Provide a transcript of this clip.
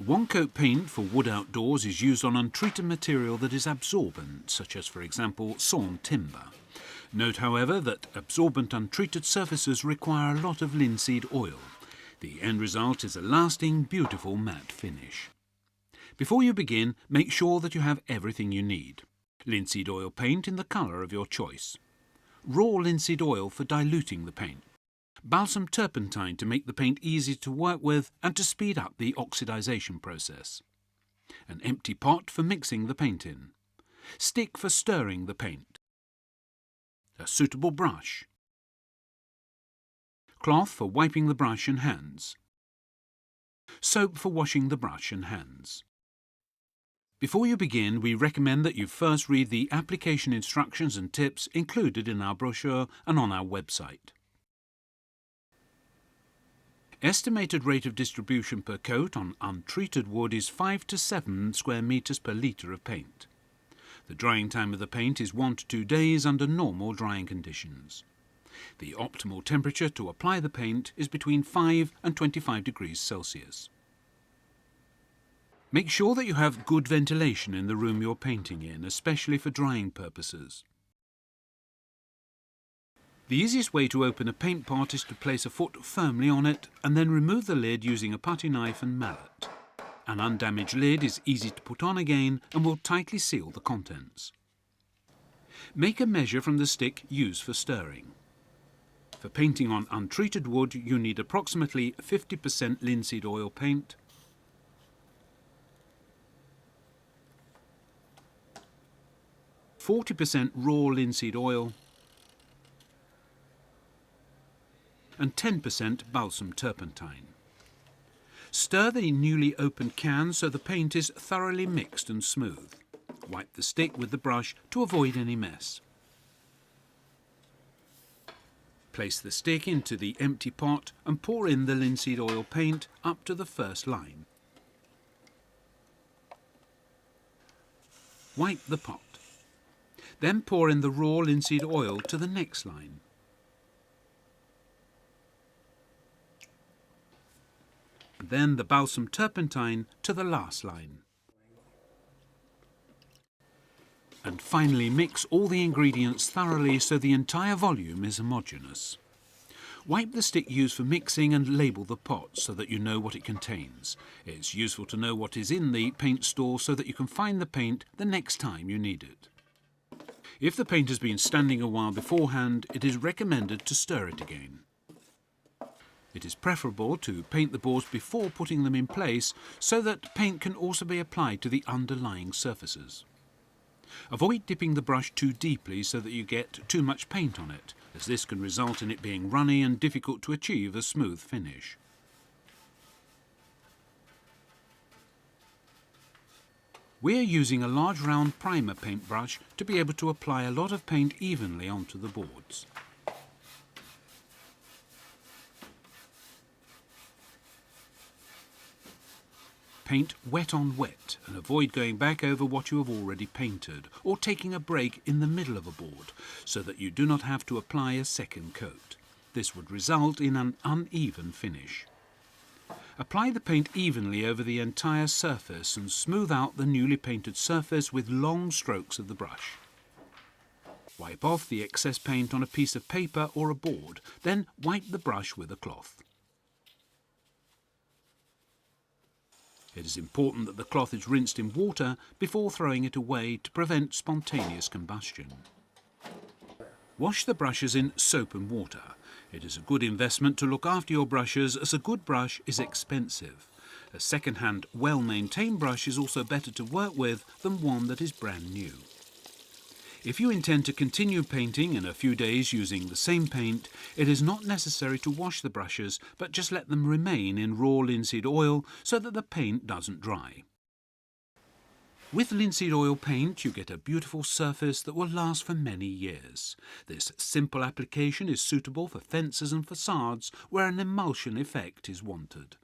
One-coat paint for wood outdoors is used on untreated material that is absorbent, such as, for example, sawn timber. Note, however, that absorbent untreated surfaces require a lot of linseed oil. The end result is a lasting, beautiful matte finish. Before you begin, make sure that you have everything you need. Linseed oil paint in the colour of your choice. Raw linseed oil for diluting the paint. Balsam turpentine to make the paint easy to work with and to speed up the oxidization process. An empty pot for mixing the paint in. Stick for stirring the paint. A suitable brush. Cloth for wiping the brush and hands. Soap for washing the brush and hands. Before you begin, we recommend that you first read the application instructions and tips included in our brochure and on our website. Estimated rate of distribution per coat on untreated wood is 5 to 7 square metres per litre of paint. The drying time of the paint is 1 to 2 days under normal drying conditions. The optimal temperature to apply the paint is between 5 and 25 degrees Celsius. Make sure that you have good ventilation in the room you're painting in, especially for drying purposes. The easiest way to open a paint pot is to place a foot firmly on it and then remove the lid using a putty knife and mallet. An undamaged lid is easy to put on again and will tightly seal the contents. Make a measure from the stick used for stirring. For painting on untreated wood, you need approximately 50% linseed oil paint, 40% raw linseed oil, and 10% balsam turpentine. Stir the newly opened can so the paint is thoroughly mixed and smooth. Wipe the stick with the brush to avoid any mess. Place the stick into the empty pot and pour in the linseed oil paint up to the first line. Wipe the pot. Then pour in the raw linseed oil to the next line. Then the balsam turpentine to the last line. And finally mix all the ingredients thoroughly so the entire volume is homogeneous. Wipe the stick used for mixing and label the pot so that you know what it contains. It's useful to know what is in the paint store so that you can find the paint the next time you need it. If the paint has been standing a while beforehand, it is recommended to stir it again. It is preferable to paint the boards before putting them in place so that paint can also be applied to the underlying surfaces. Avoid dipping the brush too deeply so that you get too much paint on it, as this can result in it being runny and difficult to achieve a smooth finish. We are using a large round primer paintbrush to be able to apply a lot of paint evenly onto the boards. Paint wet on wet and avoid going back over what you have already painted or taking a break in the middle of a board so that you do not have to apply a second coat. This would result in an uneven finish. Apply the paint evenly over the entire surface and smooth out the newly painted surface with long strokes of the brush. Wipe off the excess paint on a piece of paper or a board, then wipe the brush with a cloth. It is important that the cloth is rinsed in water before throwing it away to prevent spontaneous combustion. Wash the brushes in soap and water. It is a good investment to look after your brushes as a good brush is expensive. A second-hand, well-maintained brush is also better to work with than one that is brand new. If you intend to continue painting in a few days using the same paint, it is not necessary to wash the brushes, but just let them remain in raw linseed oil so that the paint doesn't dry. With linseed oil paint, you get a beautiful surface that will last for many years. This simple application is suitable for fences and facades where an emulsion effect is wanted.